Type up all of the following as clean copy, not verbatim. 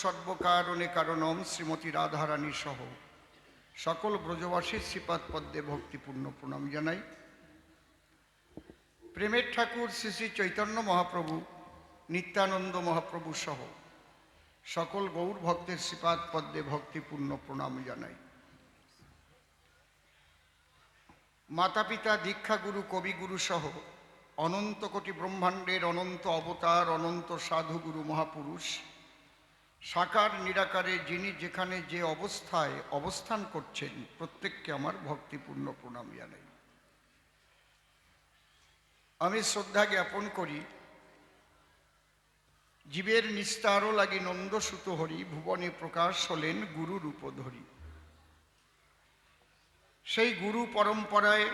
সর্বকারণে কারণম শ্রীমতী রাধারানী সহ সকল ব্রজবাসীর শ্রীপাদ পদ্মে ভক্তিপূর্ণ প্রণাম জানাই। প্রেমের ঠাকুর শ্রী শ্রী চৈতন্য মহাপ্রভু, নিত্যানন্দ মহাপ্রভু সহ সকল গৌর ভক্তের শ্রীপাদ পদ্মে ভক্তিপূর্ণ প্রণাম জানাই। মাতা পিতা, দীক্ষাগুরু, কবিগুরু সহ অনন্ত কোটি ব্রহ্মাণ্ডের অনন্ত অবতার, অনন্ত সাধুগুরু মহাপুরুষ, সাকার নিরাকারে যিনি যেখানে যে অবস্থায় অবস্থান করছেন, প্রত্যেককে আমার ভক্তিপূর্ণ প্রণাম জানাই। আমি শ্রদ্ধা জ্ঞাপন করি জীবের নিস্তারও লাগি নন্দসুত হরি, ভুবনে প্রকাশ হলেন গুরু রূপ ধরি। সেই গুরু পরম্পরায়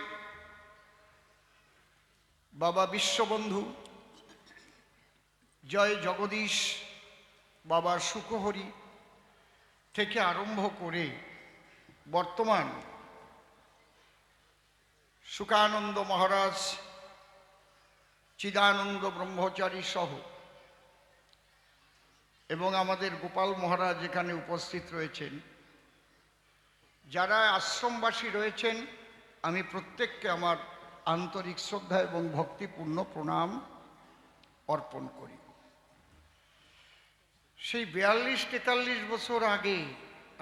বাবা বিশ্ববন্ধু, জয় জগদীশ, বাবা সুখহরি থেকে আরম্ভ করে বর্তমান সুখানন্দ মহারাজ, চিদানন্দ ব্রহ্মচারী সহ এবং আমাদের গোপাল মহারাজ এখানে উপস্থিত রয়েছেন, যারা আশ্রমবাসী রয়েছেন, আমি প্রত্যেককে আমার আন্তরিক শ্রদ্ধা এবং ভক্তিপূর্ণ প্রণাম অর্পণ করি। সেই 42-43 বছর আগে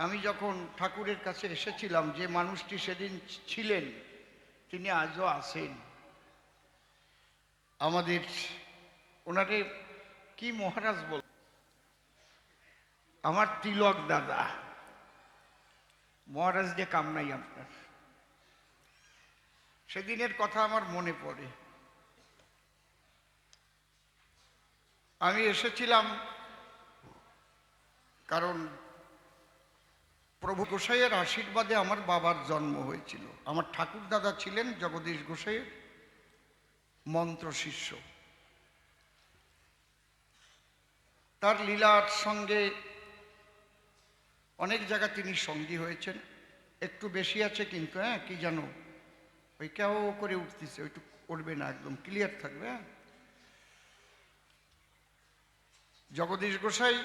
আমি যখন ঠাকুরের কাছে এসেছিলাম, যে মানুষটি সেদিন ছিলেন তিনি আজও আছেন। আমাদের ওনারে কি মহারাজ বল, আমার তিলক দাদা। মহারাজ যে কাম নাই আপনার, সেদিনের কথা আমার মনে পড়ে। আমি এসেছিলাম কারণ প্রভু গোসাইয়ের আশীর্বাদে আমার বাবার জন্ম হয়েছিল। আমার ঠাকুর দাদা ছিলেন জগদীশ গোসাইয়ের মন্ত্র শিষ্য। তার লীলার সঙ্গে অনেক জায়গা তিনি সঙ্গী হয়েছেন। একটু বেশি আছে কিন্তু, হ্যাঁ, কি জানো, ওই কেউ করে উঠতেছে, ওইটু করবে না, একদম ক্লিয়ার থাকবে। হ্যাঁ, জগদীশ গোসাই,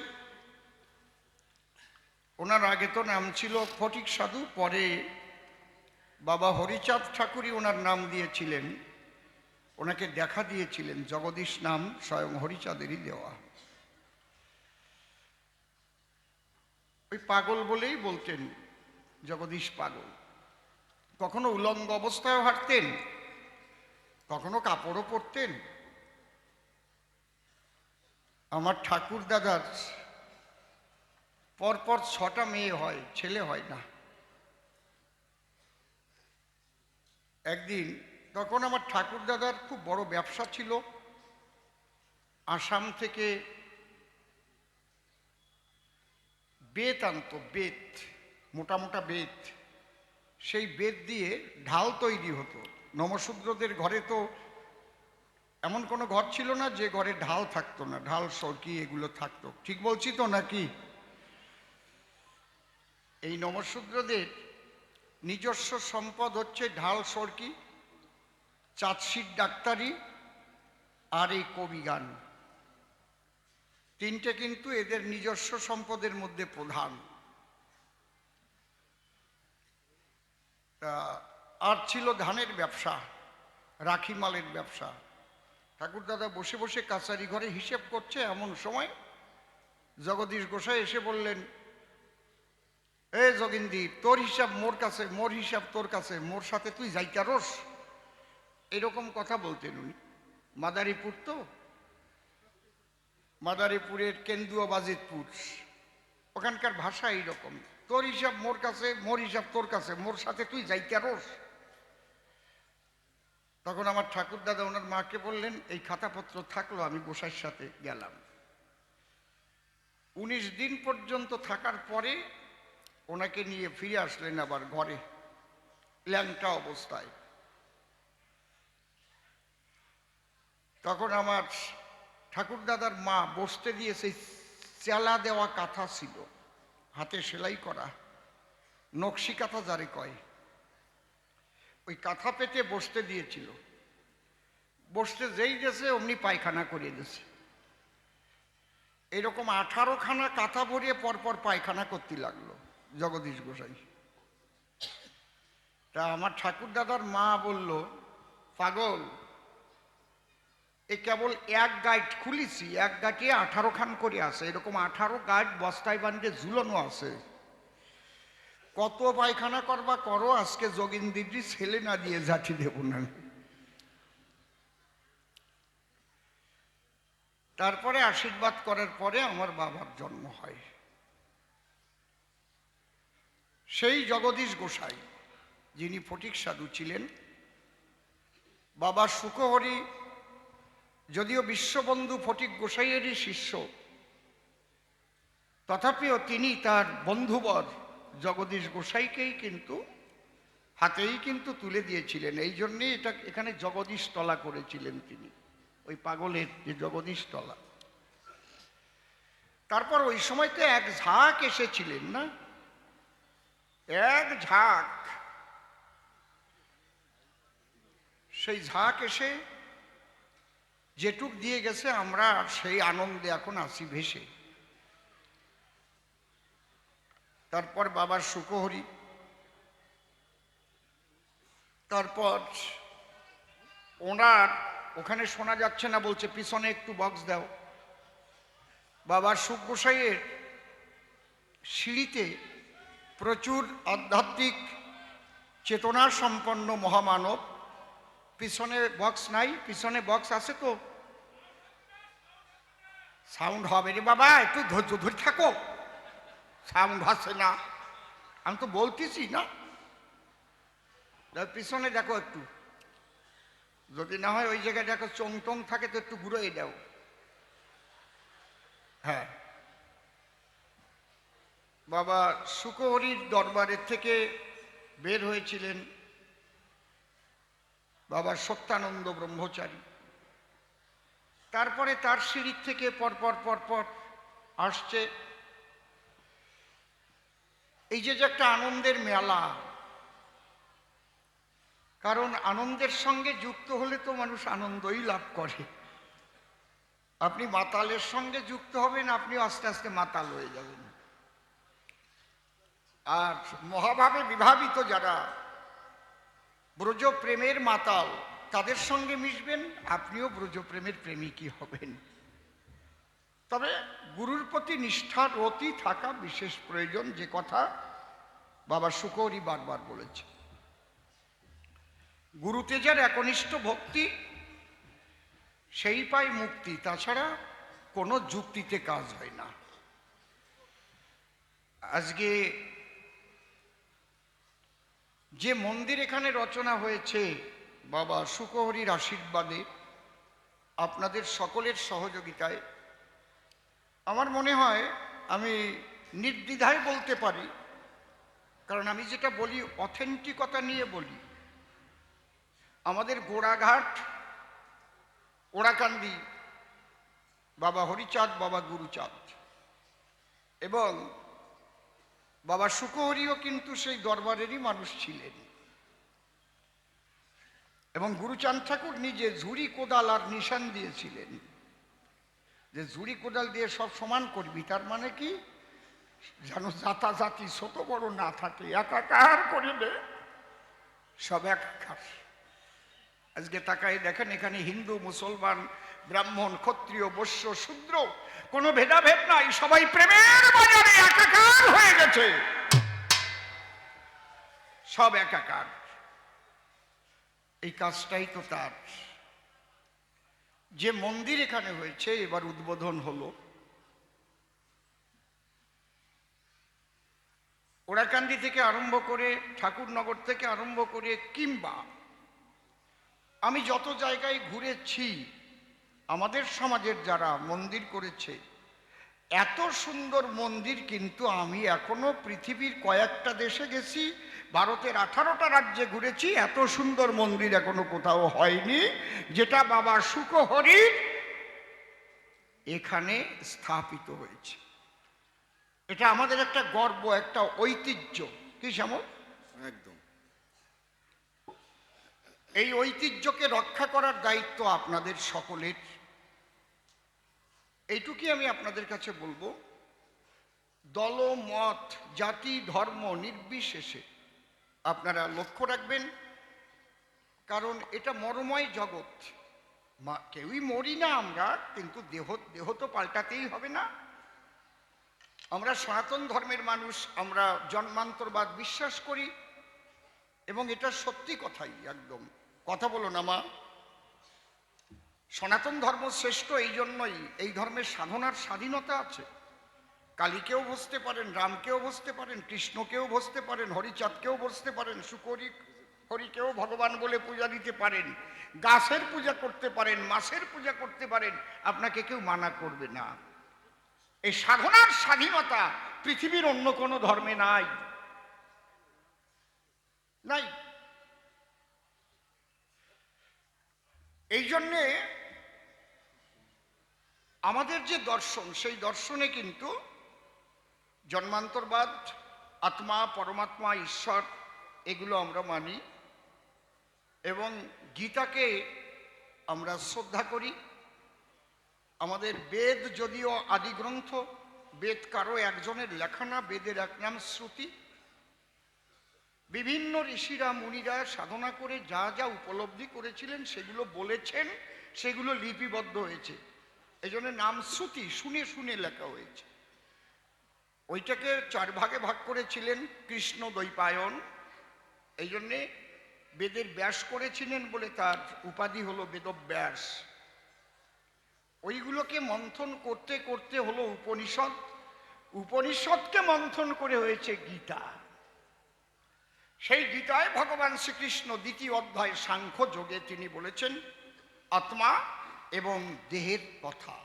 ওনার আগে তো নাম ছিল ফটিক সাধু, পরে বাবা হরিচাঁদ ঠাকুরই ওনার নাম দিয়েছিলেন। ওনাকে দেখা দিয়েছিলেন, জগদীশ নাম স্বয়ং হরিচাঁদেরই দেওয়া। ওই পাগল বলেই বলতেন, জগদীশ পাগল। কখনো উলঙ্গ অবস্থায়ও হাঁটতেন, কখনো কাপড়ও পরতেন। আমার ঠাকুর দাদার পরপর 6টা মেয়ে হয়, ছেলে হয় না। একদিন, তখন আমার ঠাকুর দাদার খুব বড় ব্যবসা ছিল। আসাম থেকে বেত আনতো, বেত, মোটা মোটা বেত। সেই বেত দিয়ে ঢাল তৈরি হতো। নমশূদ্রদের ঘরে তো এমন কোনো ঘর ছিল না যে ঘরে ঢাল থাকতো না, ঢাল সরকি এগুলো থাকতো। ঠিক বলছি তো নাকি? এই নমশূদ্রদের নিজস্ব সম্পদ হচ্ছে ঢাল সরকি, চাঁদশির ডাক্তারি আর এই কবিগান। তিনটে কিন্তু এদের নিজস্ব সম্পদের মধ্যে প্রধান। আর ছিল ধানের ব্যবসা, রাখি মালের ব্যবসা। ঠাকুরদাদা বসে বসে কাছারি ঘরে হিসেব করছে, এমন সময় জগদীশ গোসাই এসে বললেন, এ যোগিন্দি, তোর হিসাব মোর কাছে, মোর হিসাব তোর কাছে, মোর সাথে তুই যাইতারস। এরকম কথা বলতেন উনি। মাদারীপুর তো, মাদারীপুরের কেন্দুয়া বাজিতপুর, ওখানকার ভাষা এইরকম। তোর হিসাব মোর কাছে, মোর হিসাব তোর কাছে, মোর সাথে তুই যাইতারস। তখন আমার ঠাকুর দাদা ওনার মাকে বললেন, এই খাতাপত্র থাকলো, আমি গোসাইয়ের সাথে গেলাম। 19 দিন পর্যন্ত থাকার পরে ওনাকে নিয়ে ফিরে আসলেন আবার ঘরে, ল্যাংটা অবস্থায়। তখন আমার ঠাকুর দাদার মা বসতে দিয়ে সেই চেলা দেওয়া কাঁথা ছিল, হাতে সেলাই করা, নকশি কাঁথা যারে কয়, ওই কাঁথা পেতে বসতে দিয়েছিল। বসতে যেই গেছে অমনি পায়খানা করিয়ে দিয়েছে। এরকম 18খানা কাঁথা ভরিয়ে পরপর পায়খানা করতে লাগলো জগদীশ গোসাই। তা আমার ঠাকুর দাদার মা বলল, পাগল, এ কেবল এক গাইড খুলিছি, এক গাঁটে 18খান করে আছে, এরকম 18 গাইড বস্তায় বান্ধে ঝুলানো আছে, কত পায়খানা করবা করো, আজকে যোগিন্দিরজি ছেলে না দিয়ে জাতি দেব না। তারপরে আশীর্বাদ করার পরে আমার বাবার জন্ম হয়। সেই জগদীশ গোসাই যিনি ফটিক সাধু ছিলেন, বাবা সুখহরি যদিও বিশ্ববন্ধু ফটিক গোসাইয়েরই শিষ্য, তথাপিও তিনি তার বন্ধুবর জগদীশ গোসাইকেই কিন্তু হাতেই কিন্তু তুলে দিয়েছিলেন। এই জন্যেই এটা এখানে জগদীশ তলা করেছিলেন তিনি, ওই পাগলের যে জগদীশ তলা। তারপর ওই সময়তে এক ঝাঁক এসেছিলেন না, এক ঝাঁক, সেই ঝাঁক এসে যেটুক দিয়ে গেছে আমরা সেই আনন্দে এখন আছি ভেসে। তারপর বাবার সুখহরি, তারপর ওনার ওখানে শোনা যাচ্ছে না, বলছে পিছনে একটু বক্স দাও। বাবার সুখ গোসাইয়ের সিঁড়িতে প্রচুর আধ্যাত্মিক চেতনা সম্পন্ন মহামানব, পিছনে বক্স নাই, পিছনে বক্স আছে তো সাউন্ড হবে রে বাবা, একটু ধৈর্য ধরে থাকো, সাউন্ড আসে না, আমি তো বলতেছি না, পিছনে দেখো একটু, যদি না হয় ওই জায়গায় দেখো চং টং থাকে তো একটু ঘুরে দাও। হ্যাঁ, বাবা সুখহরির দরবারের থেকে বের হয়েছিলেন বাবা সত্যানন্দ ব্রহ্মচারী, তারপরে তার সিঁড়ির থেকে পরপর পরপর আসছে। এই যে একটা আনন্দের মেলা, কারণ আনন্দের সঙ্গে যুক্ত হলে তো মানুষ আনন্দই লাভ করে। আপনি মাতালের সঙ্গে যুক্ত হবেন, আপনি আস্তে আস্তে মাতাল হয়ে যাবেন। আর মহাভাবে বিভাবিত যারা ব্রজপ্রেমের মাতাল, তাদের সঙ্গে মিশবেন, আপনিও ব্রজপ্রেমের প্রেমিকই হবেন। তবে গুরুর প্রতি নিষ্ঠার রতি থাকা বিশেষ প্রয়োজন, যে কথা বাবা সুখহরি বারবার বলেছে। গুরুতে যার একনিষ্ঠ ভক্তি, সেই পায় মুক্তি, তাছাড়া কোনো যুক্তিতে কাজ হয় না। আজকে যে মন্দির এখানে রচনা হয়েছে বাবা সুখহরির আশীর্বাদে, আপনাদের সকলের সহযোগিতায়, আমার মনে হয় আমি নির্দ্বিধায় বলতে পারি, কারণ আমি যেটা বলি অথেন্টিকতা নিয়ে বলি। আমাদের গোড়াঘাট ওড়াকান্দি বাবা হরিচাঁদ, বাবা গুরুচাঁদ এবং বাবা সুখহরিও কিন্তু সেই দরবারেরই মানুষ ছিলেন। এবং গুরুচাঁদ ঠাকুর নিজে ঝুড়ি কোদাল আর নিশান দিয়েছিলেন, যে ঝুড়ি কোদাল দিয়ে সব সমান করবি, তার মানে কি যেন জাতাজাতি ছোট বড় না থাকে, একাকার করে দে, সব একাকার। আজকে তাকাই দেখেন, এখানে হিন্দু মুসলমান ব্রাহ্মণ ক্ষত্রিয় বৈশ্য শূদ্র কোনো ভেদাভেদ নাই, সবাই প্রেমের বাজারে একাকার হয়ে গেছে, সব একাকার। এই কাজটাই তো তার। যে মন্দির এখানে হয়েছে, এবার উদ্বোধন হলো, ওড়াকান্দি থেকে আরম্ভ করে ঠাকুরনগর থেকে আরম্ভ করে কিংবা আমি যত জায়গায় ঘুরেছি, আমাদের সমাজের যারা মন্দির করেছে, এত সুন্দর মন্দির কিন্তু আমি এখনো পৃথিবীর কয়েকটা দেশে গেছি, ভারতের 18টা রাজ্যে ঘুরেছি, এত সুন্দর মন্দির এখনো কোথাও হয়নি যেটা বাবা সুখহরির এখানে স্থাপিত হয়েছে। এটা আমাদের একটা গর্ব, একটা ঐতিহ্য। কি যেমন একদম এই ঐতিহ্যকে রক্ষা করার দায়িত্ব আপনাদের সকলের। এইটুকুই আমি আপনাদের কাছে বলবো, দল মত জাতি ধর্ম নির্বিশেষে আপনারা লক্ষ্য রাখবেন, কারণ এটা মরময় জগৎ। কেউই মরি না আমরা, কিন্তু দেহ দেহ তো পাল্টাতেই হবে না। আমরা সনাতন ধর্মের মানুষ, আমরা জন্মান্তরবাদ বিশ্বাস করি, এবং এটা সত্যি কথাই, একদম কথা বলো না মা। সনাতন ধর্ম শ্রেষ্ঠ এই জন্যই, এই ধর্মের সাধনার স্বাধীনতা আছে। কালীকেও বসতে পারেন, রামকেও বসতে পারেন, কৃষ্ণকেও বসতে পারেন, হরিচাঁদকেও বসতে পারেন, সুকরি হরিকেও ভগবান বলে পূজা দিতে পারেন, গাছের পূজা করতে পারেন, মাছের পূজা করতে পারেন, আপনাকে কেউ মানা করবে না। এই সাধনার স্বাধীনতা পৃথিবীর অন্য কোনো ধর্মে নাই, নাই। এই জন্যে আমাদের যে দর্শন, সেই দর্শনে কিন্তু জন্মান্তরবাদ, আত্মা, পরমাত্মা, ঈশ্বর, এগুলো আমরা মানি, এবং গীতাকে আমরা শ্রদ্ধা করি। আমাদের বেদ যদিও আদি গ্রন্থ, বেদ কারো একজনের লেখা না, বেদের এক নাম শ্রুতি। বিভিন্ন ঋষিরা মুনিরা সাধনা করে যা যা উপলব্ধি করেছিলেন সেগুলো বলেছেন, সেগুলো লিপিবদ্ধ হয়েছে, এই জন্য নাম শ্রুতি, শুনে শুনে লেখা হয়েছে। ওইটাকে 4 ভাগে ভাগ করেছিলেন কৃষ্ণ দ্বৈপায়ন, এই জন্যে বেদের ব্যাস করেছিলেন বলে তার উপাধি হলো বেদব্যাস। ওইগুলোকে মন্থন করতে করতে হলো উপনিষদ, উপনিষদকে মন্থন করে হয়েছে গীতা। সেই গীতায় ভগবান শ্রীকৃষ্ণ 2য় অধ্যায় সাংখ্য যোগে তিনি বলেছেন আত্মা এবং দেহের কথা।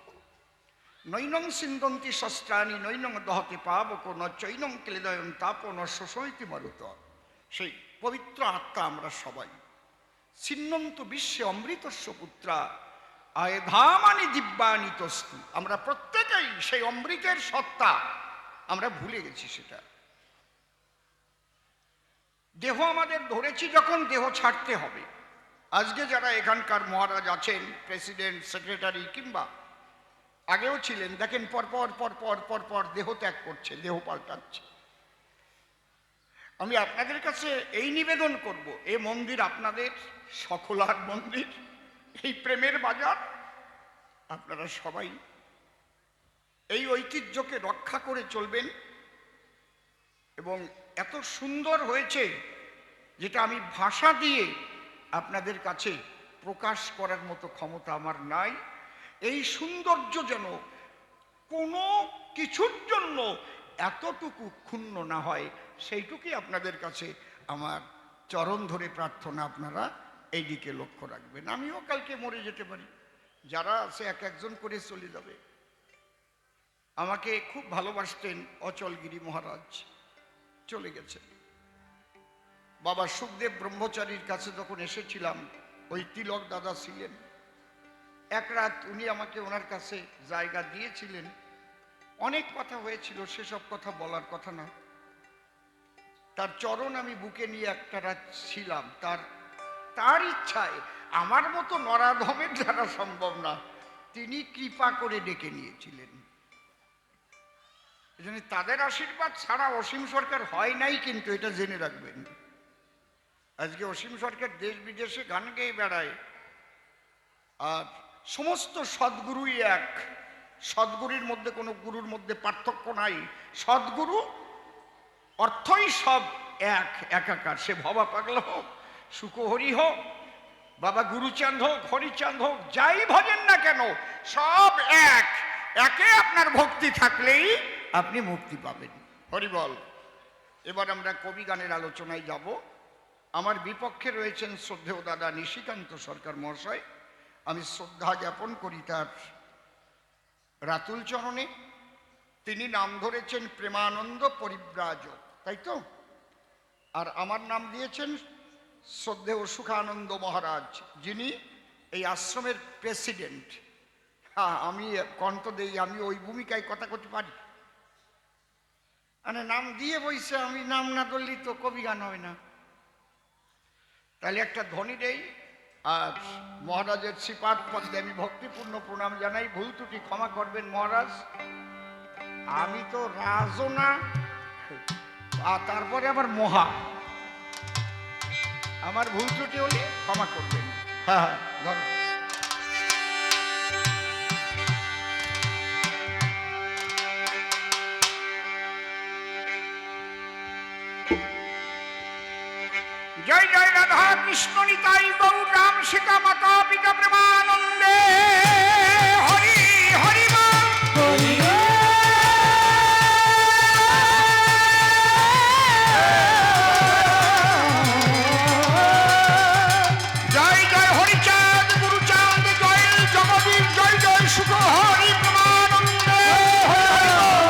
নৈনং সিন্দন্তি শস্ত্রাণি নৈনং দহতে পাবক ন চৈনং ক্লেদয়ন তাপ ন শোষয়তি মরুত। সেই পবিত্র আত্মা আমরা সবাই। ছিন্নন্তু বিশ্বে অমৃতস্য পুত্রা আয়ধামানি দিব্যানি তস্তু। আমরা প্রত্যেকেই সেই অমৃতের সত্তা, আমরা ভুলে গেছি সেটা। দেহ আমাদের ধরেছি যখন, দেহ ছাড়তে হবে। আজকে যারা এখানকার মহারাজ আছেন, প্রেসিডেন্ট, সেক্রেটারি কিংবা আগেও ছিলেন, দেখেন পরপর পরপর পরপর দেহ ত্যাগ করছে, দেহ পাল্টাচ্ছে। আমি আপনাদের কাছে এই নিবেদন করব, এ মন্দির আপনাদের সকলার মন্দির, এই প্রেমের বাজার, আপনারা সবাই এই ঐতিহ্যকে রক্ষা করে চলবেন। এবং এত সুন্দর হয়েছে যেটা আমি ভাষা দিয়ে আপনাদের কাছে প্রকাশ করার মতো ক্ষমতা আমার নাই। এই সৌন্দর্য যেন কোনো কিছুর জন্য এতটুকু ক্ষুণ্ণ না হয়, সেইটুকুই আপনাদের কাছে আমার চরণ ধরে প্রার্থনা, আপনারা এই দিকে লক্ষ্য রাখবেন। আমিও কালকে মরে যেতে পারি, যারা আছে এক একজন করে চলে যাবে। আমাকে খুব ভালোবাসতেন অচলগিরি মহারাজ, চলে গেছে। বাবা সুখদেব ব্রহ্মচারীর কাছে যখন এসেছিলাম, ওই তিলক দাদা ছিলেন, এক রাত উনি আমাকে ওনার কাছে জায়গা দিয়েছিলেন। অনেক কথা হয়েছিল, সেসব কথা বলার কথা না। তার চরণ আমি বুকে নিয়ে একটা রাত ছিলাম। তার ইচ্ছায়, আমার মতো নরাধমের দ্বারা সম্ভব না, তিনি কৃপা করে ডেকে নিয়েছিলেন। এই জন্য তাদের আশীর্বাদ ছাড়া অসীম সরকার হয় নাই, কিন্তু এটা জেনে রাখবেন। আজকে অসীম সরকার দেশ বিদেশে গান গেয়ে বেড়ায়, আর সমস্ত সদ্গুরুই এক। সদ্গুরুর মধ্যে কোনো গুরুর মধ্যে পার্থক্য নাই। সদ্গুরু অর্থই সব এক, একাকার। সে ভবা পাগলা হোক, সুকহরি হোক, বাবা গুরুচাঁদ হোক, হরিচাঁদ হোক, যাই ভজেন না কেন, সব এক। একে আপনার ভক্তি থাকলেই আপনি মুক্তি পাবেন। হরি বল। এবার আমরা কবি গানের আলোচনায় যাব। আমার বিপক্ষে রয়েছেন শ্রদ্ধেয় দাদা নিশিকান্ত সরকার মহাশয়। আমি শ্রদ্ধা জ্ঞাপন করি তার রাতুল চরণে। তিনি নাম ধরেছেন প্রেমানন্দ পরিব্রাজক, তাই তো? আর আমার নাম দিয়েছেন শ্রদ্ধেয় সুখানন্দ মহারাজ, যিনি এই আশ্রমের প্রেসিডেন্ট। হ্যাঁ, আমি কণ্ঠ দেই, আমি ওই ভূমিকায় কথা করতে পারি। মানে নাম দিয়ে বইছে, আমি নাম না ধরলেই তো কবি গান হবে না। তাহলে একটা ধ্বনি দেই, আর মহারাজের শ্রীপাদ পদ্মে আমি ভক্তিপূর্ণ প্রণাম জানাই। ভুল ত্রুটি ক্ষমা করবেন মহারাজ, আমি তো রাজও না, আর তারপরে আবার মহা, আমার ভুল ত্রুটি হলে ক্ষমা করবেন। হ্যাঁ হ্যাঁ, ধরো। জয় জয় রাধা কৃষ্ণ নিতাই গৌর রাম সীতা মাতা পিতা প্রেমানন্দে হরি হরি হরি। জয় জয় হরিচাঁদ গুরুচাঁদ, জয় জগদীশ, জয় জয় সুখ হরি প্রেমানন্দে হরি হরি।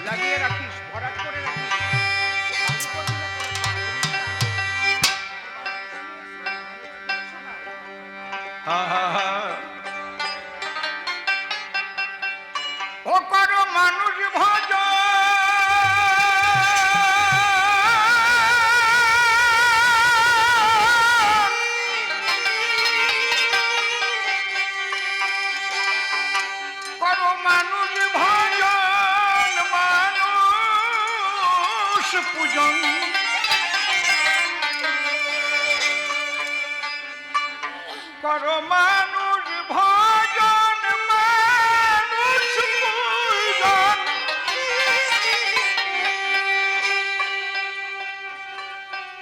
লাগিয়ে রাখিস, ভরাট করে রাখিস। ও কর মানুষ ভজ পূজন, কর মানুষ ভজন, মানুষ পূজন,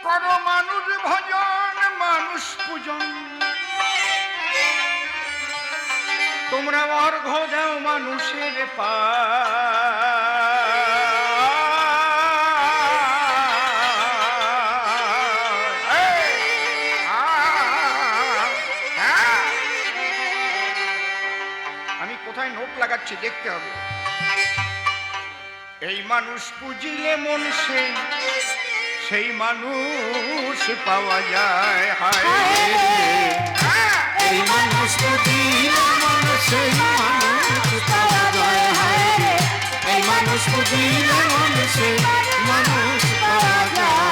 কর মানুষ ভজন মানুষ পূজন। তোমরা অর্ঘ্য দাও মানুষের পা, কোথায় নোট লাগাচ্ছি দেখতে হবে। এই মানুষ পুজিলে মন সেই মানুষ পাওয়া যায়। এই মানুষ পুজিলে মন সেই মানুষ পাওয়া যায়। এই মানুষ পুজিলে মন সেই মানুষ পাওয়া যায়।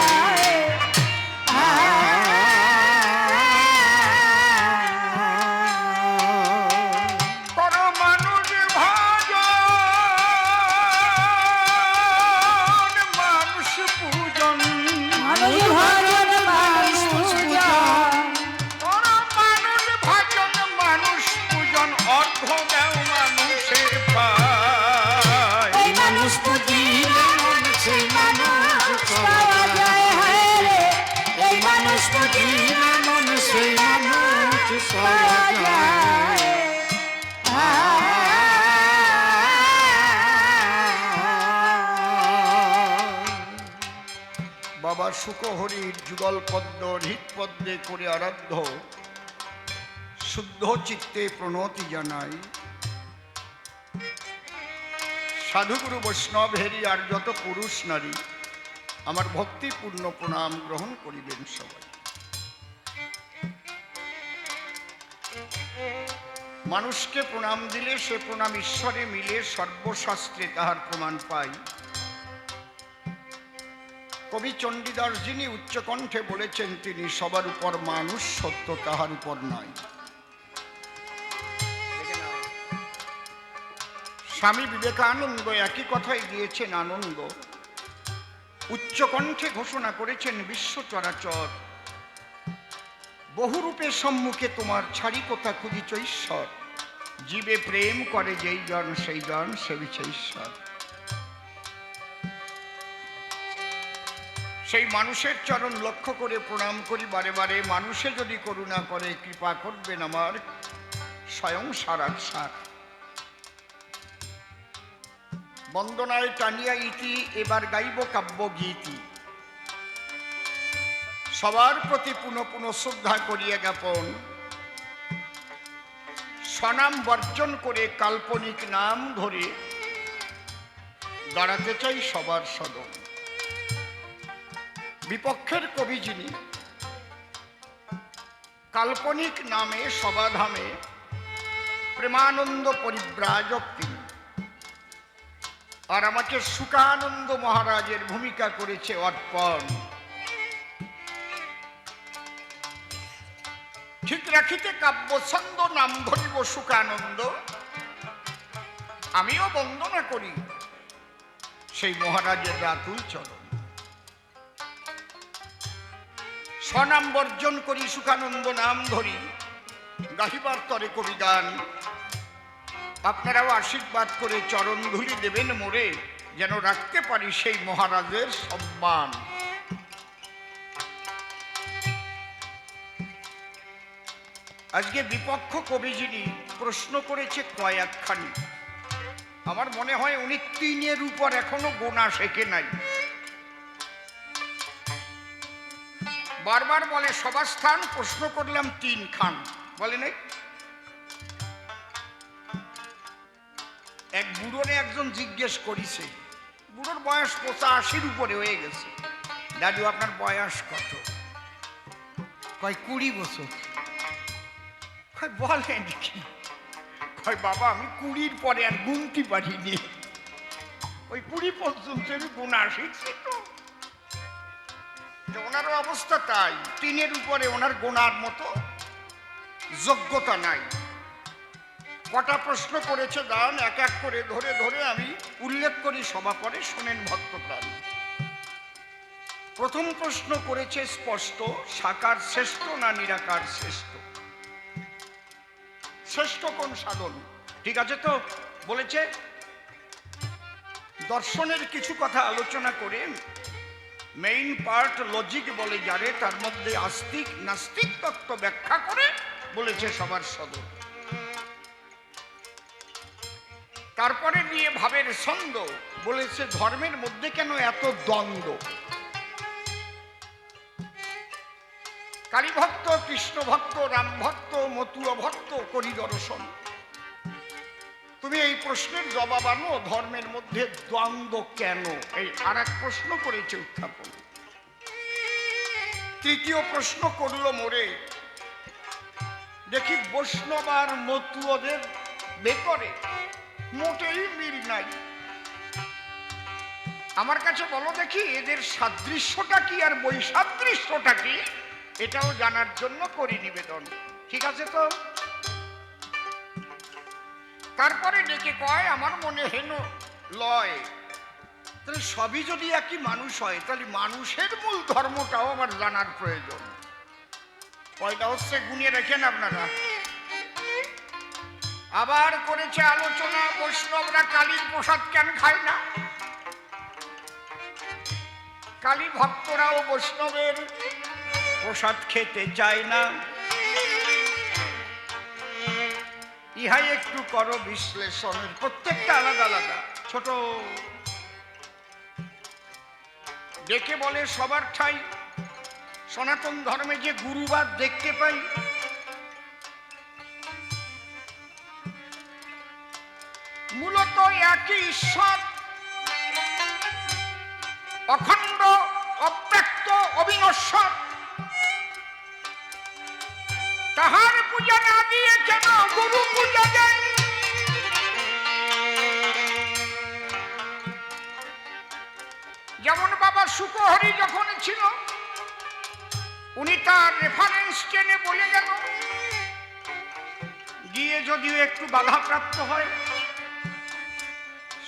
বাবা শুকহরির যুগল পদ্ম হৃৎপদ্মে করে আরাধ্য, শুদ্ধ চিত্তে প্রণতি জানাই। সাধুগুরু বৈষ্ণব হেরি আর যত পুরুষ নারী আমার ভক্তিপূর্ণ প্রণাম গ্রহণ করিবেন সবাই। মানুষকে প্রণাম দিলে সে প্রণাম ঈশ্বরে মিলে, সর্বশাস্ত্রে তাহার প্রমাণ পাই। কবি চণ্ডীদাস যিনি উচ্চকণ্ঠে বলেছেন, তিনি সবার উপর মানুষ, সত্য তাহার উপর নাই। স্বামী বিবেকানন্দ একই কথাই দিয়েছেন আনন্দ। উচ্চকণ্ঠে ঘোষণা করেছেন, বিশ্ব চরাচর বহুরূপে সম্মুখে তোমার ছাড়ি কোথা খুঁজিছ ঈশ্বর। জীবে প্রেম করে যেই জন সেই জন সেবিছে ঈশ্বর। সেই মানুষের চরণ লক্ষ্য করে প্রণাম করি বারে বারে। মানুষে যদি করুণা করে কৃপা করবেন আমার স্বয়ং সারাৎসার। বন্দনায় টানিয়া ইতি এবার গাইব কাব্য গীতি। সবার প্রতি পুনঃ পুনঃ শ্রদ্ধা করিয়া জ্ঞাপন। স্বনাম বর্জন করে কাল্পনিক নাম ধরে দাঁড়াতে চাই সবার সদন। বিপক্ষের কবি যিনি, কাল্পনিক নামে সবাধামে প্রেমানন্দ পরিব্রাজক তিনি, আর আমাকে সুকানন্দ মহারাজের ভূমিকা করেছে অর্পণ। ঠিক রাখিতে কাব্যছন্দ, নাম ধরিব সুকানন্দ, আমিও বন্দনা করি সেই মহারাজের রাতুল চরণ। স্বনাম বর্জন করি, সুকানন্দ নাম ধরি, গাহিবার তরে কবি গান। আপনারাও আশীর্বাদ করে চরণ ধুলি দেবেন মোরে, যেন রাখতে পারি সেই মহারাজের সম্মান। আজকে বিপক্ষ কবি যিনি প্রশ্ন করেছে কয়েকখানি, আমার মনে হয় উনি 3-এর উপর এখনো গোনা শেখে নাই। বারবার বলে সভাস্থান, প্রশ্ন করলাম 3 খান, বলে নাই। এক বুড়োরে একজন জিজ্ঞেস করিছে, বুড়োর বয়স 85-র উপরে হয়ে গেছে, দাদু আপনার বয়স কত? কয় 20 বছর। বলেন কি? কয় বাবা আমি 20-র পরে আর গুনতে পারিনি, ওই 20 পর্যন্ত আমি গোনা শিখছি। তো ওনার অবস্থা তাই, 3-এর উপরে ওনার গোনার মতো যোগ্যতা নাই। কটা প্রশ্ন করেছে দান, এক এক করে ধরে ধরে আমি উল্লেখ করি, সভা পরে শোনেন ভক্তপ্রাণ। প্রথম প্রশ্ন করেছে স্পষ্ট, সাকার শ্রেষ্ঠ না নিরাকার শ্রেষ্ঠ? শ্রেষ্ঠ কোন সাধন? ঠিক আছে তো, বলেছে দর্শনের কিছু কথা আলোচনা করে মেইন পার্ট লজিক বলে যারে, তার মধ্যে আস্তিক নাস্তিক তত্ত্ব ব্যাখ্যা করে বলেছে সবার সদন। তারপরে নিয়ে ভাবের ছন্দ বলেছে ধর্মের মধ্যে কেন এত দ্বন্দ্ব। কালী ভক্ত, কৃষ্ণ ভক্ত, রাম ভক্ত, মতুয়া ভক্ত করি দর্শন। তুমি এই প্রশ্নের জবাব আনো, ধর্মের মধ্যে দ্বন্দ্ব কেন? এই আর এক প্রশ্ন করেছে উত্থাপন। তৃতীয় প্রশ্ন করলো মোরে, দেখি বৈষ্ণব আর মতুয়াদের ভেতরে মোটেই মিল নাই, আমার কাছে বলো দেখি এদের সাদৃশ্যটা কি আর বৈসাদৃশ্যটা কি, এটাও জানার জন্য করি নিবেদন। ঠিক আছে তো? তারপরে ডেকে কয় আমার মনে হেন লয়, তাহলে সবই যদি একই মানুষ হয়, তাহলে মানুষের মূল ধর্মটাও আমার জানার প্রয়োজন। কয়টা হচ্ছে গুনিয়ে রেখেন আপনারা। আবার করেছে আলোচনা, বৈষ্ণবরা কালীর প্রসাদ কেন খায় না? কালী ভক্তরাও বৈষ্ণবের প্রসাদ খেতে চায় না, ইহাই একটু করো বিশ্লেষণের। প্রত্যেকটা আলাদা আলাদা ছোট। ডেকে বলে সবার ঠাই সনাতন ধর্মে যে গুরুবাদ দেখতে পাই, মূলত একই ঈশ্বর, অখণ্ড, অব্যক্ত, অবিনশ্বর। তাহার পূজা না দিয়ে কেন গুরু পূজা দেয়? যেমন বাবা শুকহরি যখন ছিল, উনি তার রেফারেন্স টেনে বলে গেল, গিয়ে যদিও একটু বাধাপ্রাপ্ত হয়।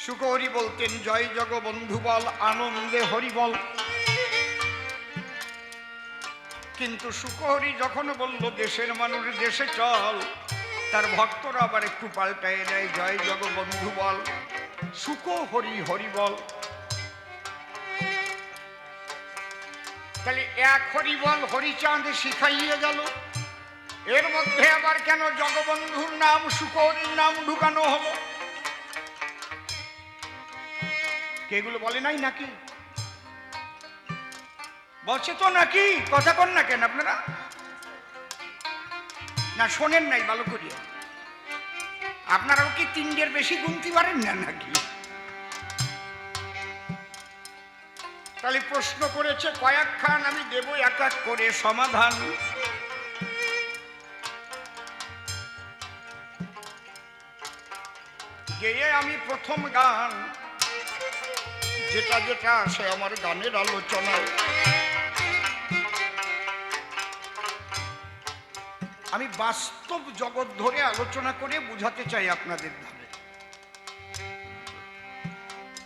শুকহরি বলতেন জয় জগবন্ধু বল, আনন্দে হরি বল। কিন্তু শুকহরি যখন বলল দেশের মানুষ দেশে চল, তার ভক্তরা আবার একটু পাল্টায় দেয়, জয় জগবন্ধু বল, শুকহরি হরি বল। তাহলে এক হরি বল হরিচাঁদ শিখাইয়ে গেল, এর মধ্যে আবার কেন জগবন্ধুর নাম শুকহরির নাম ঢুকানো হলো? এগুলো বলে নাই নাকি? বলছে তো নাকি? কথা কন না কেন আপনারা? না শোনেন নাই ভালো করিয়া? আপনারাও কি 3-এর বেশি গুনতে পারেন না নাকি? তাহলে প্রশ্ন করেছে কয়েকখান, আমি দেব এক এক করে সমাধান। গেয়ে আমি প্রথম গান, যেটা যেটা আসে আমার গানের আলোচনায়, আমি বাস্তব জগৎ ধরে আলোচনা করে বুঝাতে চাই আপনাদের ধারে।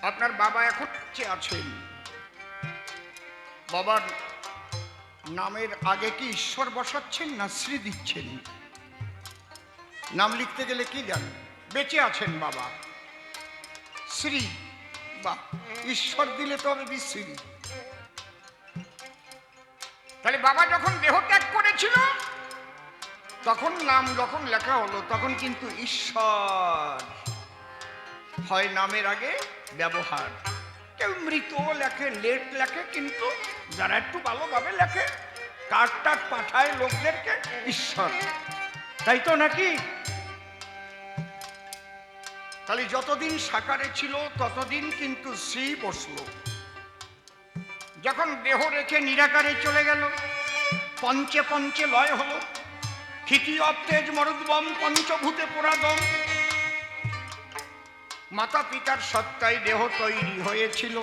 আপনার বাবা এখন বেঁচে আছেন, বাবার নামের আগে কি ঈশ্বর বসাচ্ছেন না শ্রী দিচ্ছেন? নাম লিখতে গেলে কি জানেন? বেঁচে আছেন বাবা, শ্রী বা ঈশ্বর দিলে তো হবে বিশ্রী। তাহলে বাবা যখন দেহ ত্যাগ করেছিল তখন নাম যখন লেখা হলো তখন কিন্তু ঈশ্বর হয় নামের আগে ব্যবহার। কেউ মৃত লেখে, লেট লেখে, কিন্তু যারা একটু ভালোভাবে লেখে কার্ড পাঠায় লোকদেরকে ঈশ্বর, তাই তো নাকি? তাহলে যতদিন সাকারে ছিল ততদিন কিন্তু শ্রী বসলো। যখন দেহ রেখে নিরাকারে চলে গেল, পঞ্চে পঞ্চে লয় হলো, ক্ষিতি অতেজ মরুদ্বম পঞ্চভূতে পুরাদম, মাতা পিতার সত্তায় দেহ তৈরি হয়েছিল।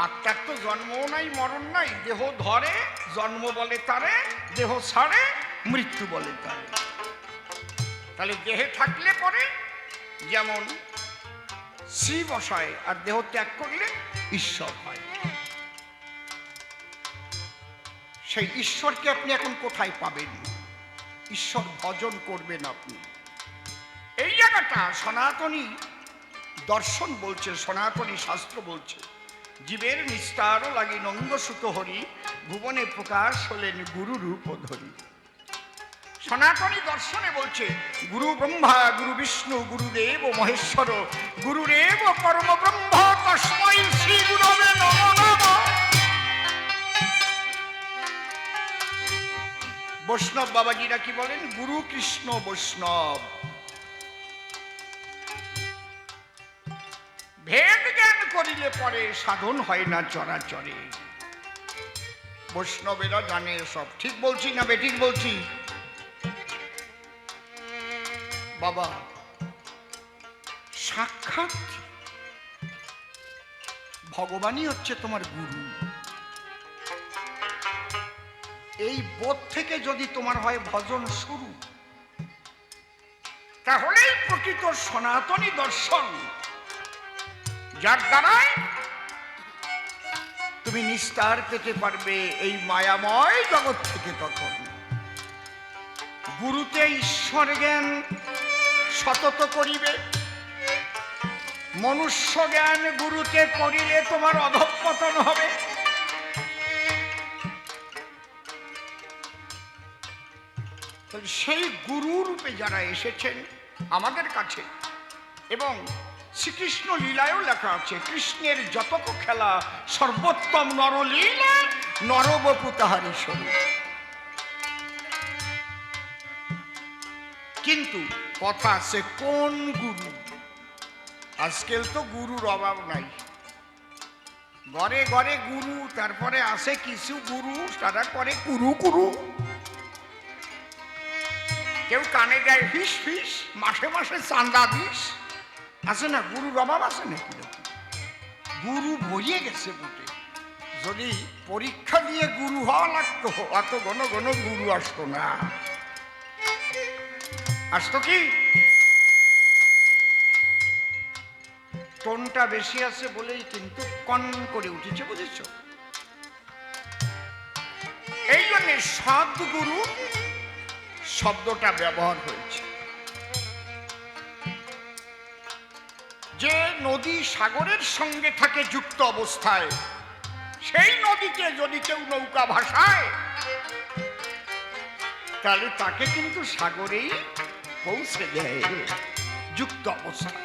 আত্মার তো জন্মও নাই মরণ নাই, দেহ ধরে, জন্ম বলে তারে, দেহ ছাড়ে, মৃত্যু বলে তারে। তাহলে দেহে থাকলে পরে যেমন শ্রী বসায়, আর দেহ ত্যাগ করলে ঈশ্বর হয়। সেই ঈশ্বরকে আপনি এখন কোথায় পাবেন? ঈশ্বর ভজন করবেন আপনি। এই জায়গাটা সনাতনী দর্শন বলছে, সনাতনী শাস্ত্র বলছে, জীবের নিস্তার লাগি নন্দসুত হরি, ভুবনে প্রকাশ হলেন গুরু রূপ ধরি। সনাতনী দর্শনে বলছে গুরু ব্রহ্মা গুরু বিষ্ণু গুরুদেব মহেশ্বর, গুরুরেব পরম ব্রহ্ম তস্মৈ শ্রী গুরবে নমো নমঃ। বৈষ্ণব বাবাজিরা কি বলেন? গুরু কৃষ্ণ বৈষ্ণব। ভেদ জ্ঞান করিলে পরে সাধন হয় না চরাচরে। বৈষ্ণবেরা জানে সব। ঠিক বলছি না বেঠিক বলছি? বাবা সাক্ষাৎ ভগবানই হচ্ছে তোমার গুরু। এই বোধ থেকে যদি তোমার হয় ভজন শুরু, তাহলেই প্রকৃত সনাতনী দর্শন, যার দ্বারাই তুমি নিস্তার পেতে পারবে এই মায়াময় জগৎ থেকে। তখন গুরুতে ঈশ্বর জ্ঞান সতত করিবে, মনুষ্য জ্ঞান গুরুতে করিলে তোমার অধঃপতন হবে। সেই গুরু রূপে যারা এসেছেন আমাদের কাছে, এবং শ্রীকৃষ্ণ লীলায়ও লেখা আছে, কৃষ্ণের যতক খেলা সর্বোত্তম নরলীলা, নরবপু তাহারি স্বরূপ। কিন্তু কথা আছে কোন গুরু? আজকাল তো গুরুর অভাব নাই, ঘরে ঘরে গুরু। তারপরে আছে কিছু গুরু তারা করে কুরু কুরু, কেউ কানে দেয় ফিস ফিস, মাসে মাসে চান্দা দিস। আছে না গুরুর অভাব? আছে নাকি? গুরু ভরিয়ে গেছে বুটে। যদি পরীক্ষা দিয়ে গুরু হওয়া লাগতো, অত ঘন ঘন গুরু আসতো না। আসতো কি? টোনটা বেশি আছে বলেই কিন্তু কন করে উঠেছে, বুঝেছ? এই জন্য সদ্গুরু শব্দটা ব্যবহার হয়েছে। যে নদী সাগরের সঙ্গে থাকে যুক্ত অবস্থায়, সেই নদীতে যদি কেউ নৌকা ভাসায় তাহলে তাকে কিন্তু সাগরেই পৌঁছে দেয় যুক্ত অবস্থা।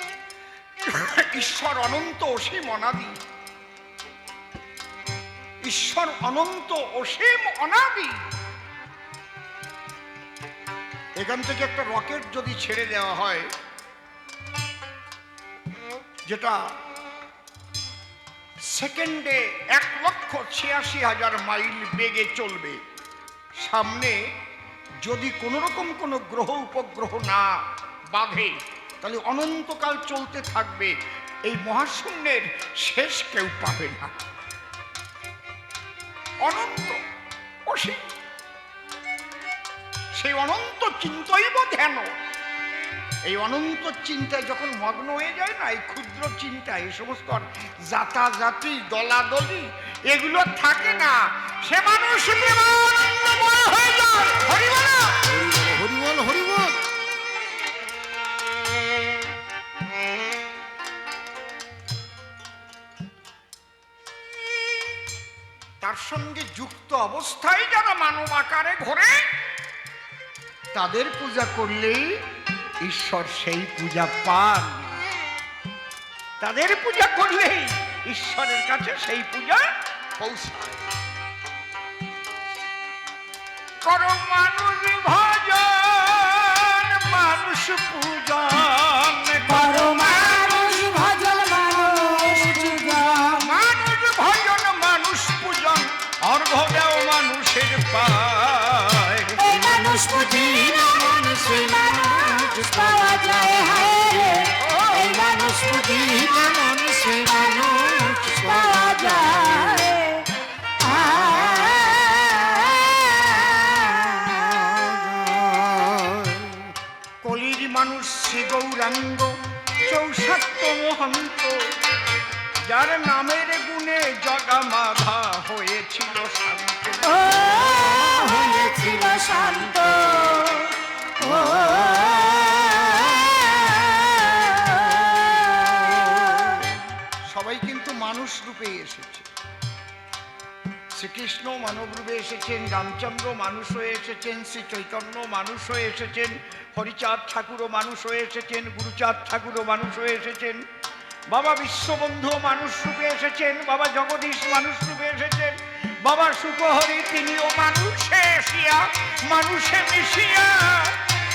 ঈশ্বর অনন্ত অসীম অনাদি, ঈশ্বর অনন্ত অসীম অনাদি। এখান থেকে একটা রকেট যদি ছেড়ে দেওয়া হয়, যেটা সেকেন্ডে 1,86,000 মাইল বেগে চলবে। সামনে যদি কোনো রকম কোনো গ্রহ উপগ্রহ না বাঁধে তাহলে অনন্তকাল চলতে থাকবে। এই মহাশূন্যের শেষ কেউ পাবে না। অনন্ত অসীম, সেই অনন্ত চিন্তইব ধ্যান। এই অনন্ত চিন্তায় যখন মগ্ন হয়ে যায় না, এই ক্ষুদ্র চিন্তা, এই সমস্ত জাতাজাতি দলাদলি এগুলো থাকে না, সে মানুষ প্রেমানন্দময় হয়ে যায়। হরি বল, হরি বল, হরি বল। তার সঙ্গে যুক্ত অবস্থায় যারা মানব আকারে ঘোরে তাদের পূজা করলেই ঈশ্বর সেই পূজা পান। তাদের পূজা করলেই ঈশ্বরের কাছে সেই পূজা পৌঁছায়। করো মানুষ ভজন, মানুষ পূজন, করো মানুষ ভজন, মানুষ পূজন, মানুষ ভজন, মানুষ পূজন, অর্ঘ্য দেও মানুষের পায়। এই মানুষ পুজিলে মানুষে মানুষ পাওয়া যায়। হায় রে, এই মানুষ পুজিলে মানুষে মানুষ পাওয়া যায়। কলির মানুষ শ্রী গৌরাঙ্গ চৌষাত্ত মহন্ত, যার নামের গুণে জগামাধা হয়েছিল শান্ত। ও হয়েছিল শান্ত, ও সবাই কিন্তু মানুষ রূপে এসেছে। শ্রীকৃষ্ণ মানব রূপে এসেছেন, রামচন্দ্র মানুষ হয়ে এসেছেন, শ্রী চৈতন্য মানুষ হয়ে এসেছেন, হরিচাঁদ ঠাকুরও মানুষ হয়ে এসেছেন, গুরুচাঁদ ঠাকুরও মানুষ হয়ে এসেছেন, বাবা বিশ্ববন্ধু মানুষ রূপে এসেছেন, বাবা জগদীশ মানুষ রূপে এসেছেন, বাবা সুখহরি তিনিও মানুষে এসিয়া মানুষে মিশিয়া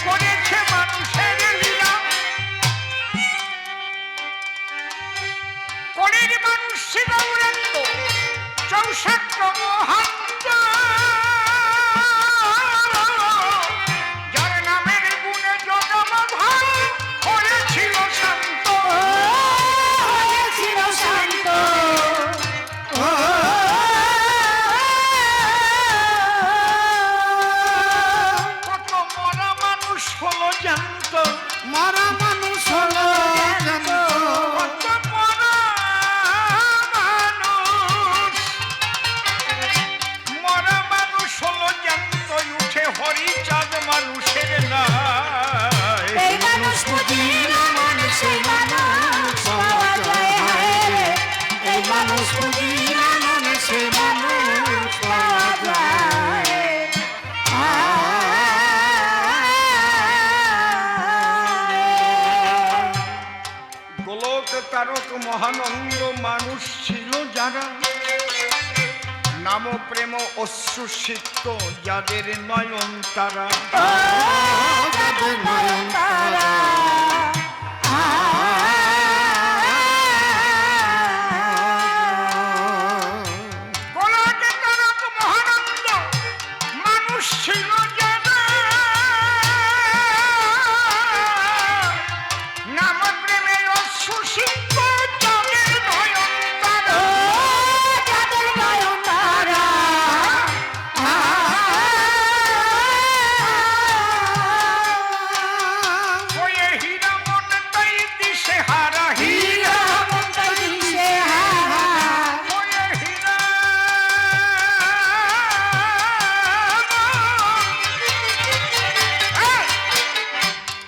করেছে মানুষের লীলা। কলির মানুষ শ্রী গৌরাঙ্গ চৌষাত্র মহন্ত, যার নামের গুণে জগমাধা হয়েছিল শান্ত। হয়েছিল শান্ত, ও কত মরা মানুষ হলো জানত, মরা মানুষ হলো জানত। কত মরা মানুষ, মরা মানুষ হলো জানত, উঠে হরিচাঁদ মানুষের নাই। এই মানুষ পুজিলে মানুষে মানুষ পাওয়া যায়। হায় রে, এই মানুষ পুজিলে মানুষে মানুষ পাওয়া যায়। গোলক তারক মহানন্দ মানুষ ছিল যারা, নাম প্রেম অশ্রুসিক্ত যাদের নয়ন তারা। ও যাদের নয়ন তারা, গোলক তারক মহানন্দ মানুষ ছিল যারা, নাম প্রেমে অশ্রুসিক্ত যাদের নয়ন তারা। যাদের নয়ন তারা, ওয়ে হীরা মন তাই দিশে হারা, হীরা মনটা দিশে হারা, ওয়ে হীরা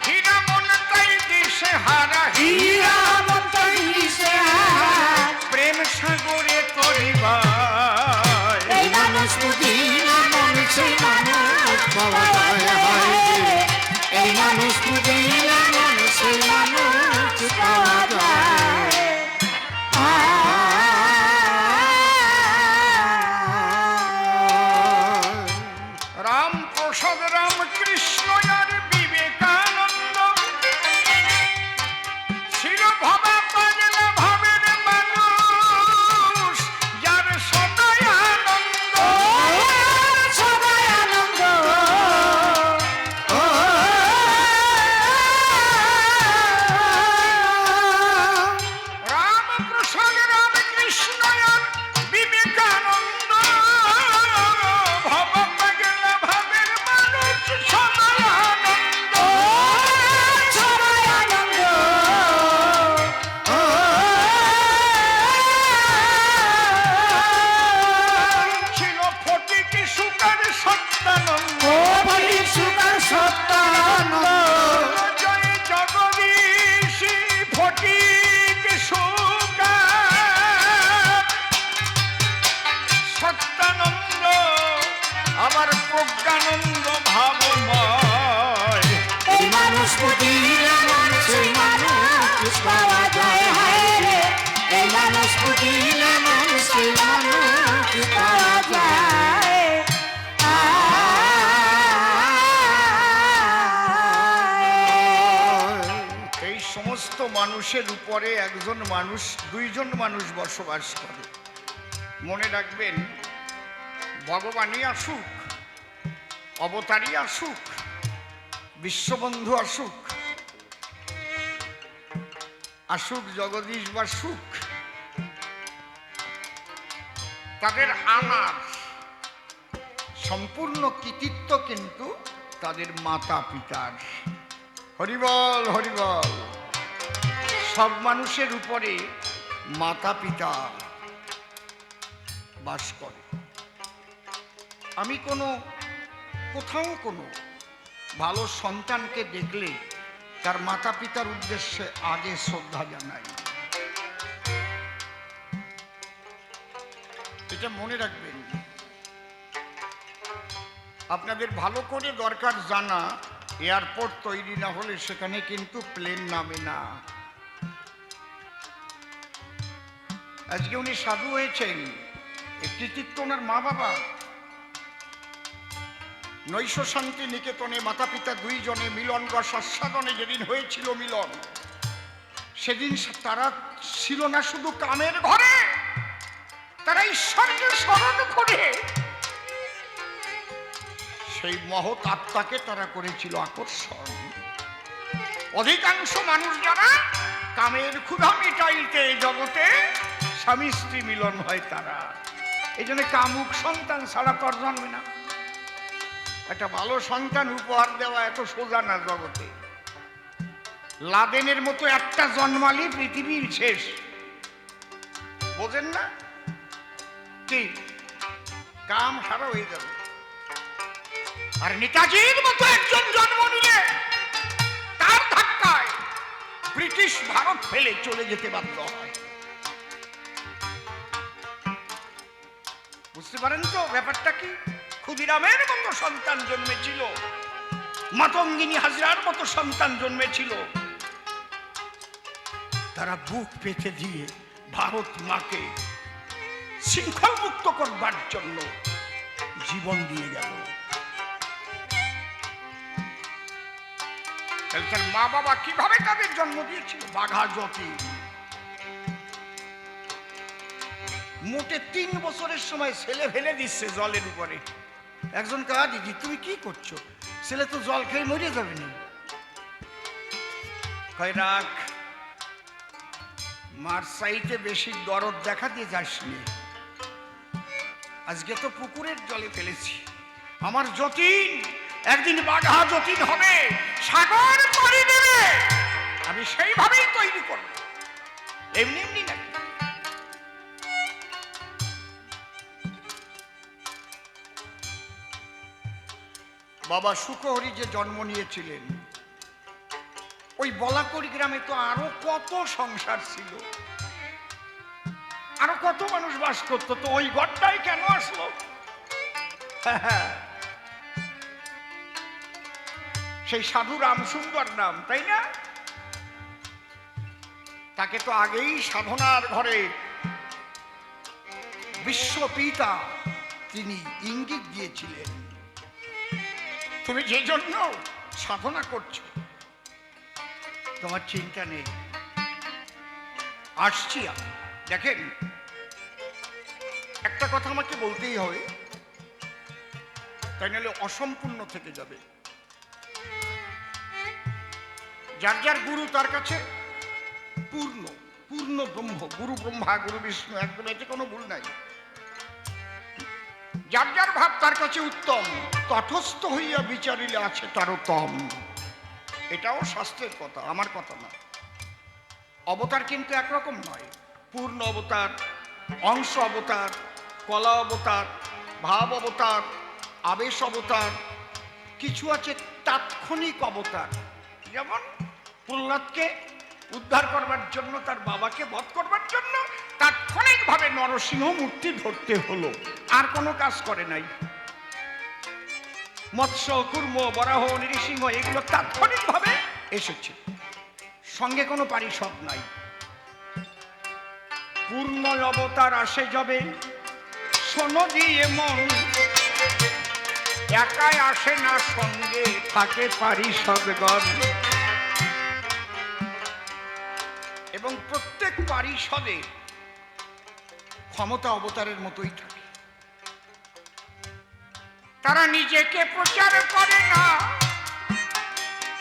হীরা মন তাই দিশে হারা, হীরা মনটা দিশে হারা। প্রেম সাগরে করিবার। এই মানুষ পুজিলে মানুষে মানুষ পাওয়া যায়। হায় রে, এই মানুষ পুজিলে মানুষে মানুষ পাওয়া যায়। রামপ্রসাদ রামকৃষ্ণ আর বিবেকানন্দ ছিল ভবা পাগলা ভাবের মানুষ। প্রজ্ঞানন্দ ভাবময়। এই মানুষ পুজিলে মন সেই মানুষ পাওয়া যায়, হায় রে এই মানুষ পুজিলে মন সেই মানুষ পাওয়া যায়। এই সমস্ত মানুষের উপরে একজন মানুষ, দুইজন মানুষ বসবাস করে। মনে রাখবেন, ভগবানই আসুক, অবতারই আসুক, বিশ্ববন্ধু আসুক, আসুক জগদীশ বা সুখ, তাদের আনার সম্পূর্ণ কৃতিত্ব কিন্তু তাদের মাতা পিতার। হরিবল হরিবল। সব মানুষের উপরে মাতা পিতা বাস করে। আমি কোথাও কোনো ভালো সন্তানকে দেখলে তার মাতা পিতার উদ্দেশ্যে আগে শ্রদ্ধা জানাই। এটা মনে রাখবেন। আপনাদের ভালো করে দরকার জানা, এয়ারপোর্ট তৈরি না হলে সেখানে কিন্তু প্লেন নামে না। আজকে উনি সাধু হয়েছেন, এর কৃতিত্ব ওনার মা বাবা। নৈশ শান্তি নিকেতনে মাতা পিতা দুইজনে মিলন রসাস্বাদনে যেদিন হয়েছিল মিলন, সেদিন তারা ছিল না শুধু কামের ঘরে, তারা ঈশ্বরকে স্মরণ করে সেই মহৎ আত্মাকে তারা করেছিল আকর্ষণ। অধিকাংশ মানুষ যারা কামের ক্ষুধা মিটাইতে জগতে স্বামী স্ত্রী মিলন হয়, তারা এই জন্য কামুক সন্তান ছাড়া তোর জন্মে না। একটা ভালো সন্তান উপহার দেওয়া এত সোজা না জগতে। লাদেনের মতো একটা জন্মালি পৃথিবীর শেষ, বোঝেন না কি? কাম সারা হয়ে যাবে। আর নেতাজির মতো একজন জন্ম নিলে তার ধাক্কায় ব্রিটিশ ভারত ফেলে চলে যেতে বাধ্য হয়। বুঝতে পারেন তো ব্যাপারটা কি? ক্ষুদিরামের মতো সন্তান জন্মেছিল, মাতঙ্গিনী হাজরার মতো সন্তান জন্মেছিল। তারা বুক পেতে দিয়ে ভারত মাকে শৃঙ্খল মুক্ত করবার জন্য জীবন দিয়ে গেল। তার মা বাবা কিভাবে তাদের জন্ম দিয়েছিল? বাঘা জ্যোতি মোটে 3 বছরের সময় ছেলে ফেলে দিচ্ছে জলের উপরে। একজন কা দিদি তুমি কি করছো? ছেলে তো জল খেয়ে মরে যাবে না। কয় রাখ, মার চাইতে বেশি দরদ দেখা দিয়ে যাস নি। আজকে তো পুকুরের জলে ফেলেছি, আমার যতীন একদিন বাঘা যতীন হবে, সাগর পাড়ি দেবে। আমি সেইভাবেই তৈরি করব, এমনি এমনি নাকি। বাবা সুখহরি যে জন্ম নিয়েছিলেন, ওই বলাকড়ি গ্রামে তো আরো কত সংসার ছিল, আরো কত মানুষ বাস করতো। তো ওই ঘরটাই কেন আসলো? সেই সাধু রামসুন্দর নাম, তাই না? তাকে তো আগেই সাধনার ঘরে বিশ্বপিতা তিনি ইঙ্গিত দিয়েছিলেন, তুমি যে জন্য সাধনা করছো তোমার চিন্তা নেই, আসছি আমি। দেখেন, একটা কথা আমাকে বলতেই হবে, তাই নাহলে অসম্পূর্ণ থেকে যাবে। যার যার গুরু তার কাছে পূর্ণ পূর্ণ ব্রহ্ম, গুরু ব্রহ্মা গুরু বিষ্ণু, একদম এতে কোনো ভুল নাই। যার যার ভাব তার কাছে উত্তম, তটস্থ হইয়া বিচারিলে আছে তারতম। এটাও শাস্ত্রের কথা, আমার কথা না। অবতার কিন্তু একরকম নয়। পূর্ণ অবতার, অংশ অবতার, কলা অবতার, ভাব অবতার, আবেশ অবতার, কিছু আছে তাৎক্ষণিক অবতার। যেমন প্রহ্লাদকে উদ্ধার করবার জন্য, তার বাবাকে বধ করবার জন্য তাৎক্ষণিকভাবে নরসিংহ মূর্তি ধরতে হলো, আর কোনো কাজ করে নাই। মৎস্য কুর্ম বরাহ নৃসিংহ এগুলো তাৎক্ষণিকভাবে এসেছে, সঙ্গে কোনো পারিষদ নাই। পূর্ণ অবতার আসে যাবে শোনো দিয়ে মন, একাই আসে না, সঙ্গে থাকে পারিষদগণ। এবং প্রত্যেক পারিষদে ক্ষমতা অবতারের মতোই থাকে। তারা নিজেকে প্রচার করে না,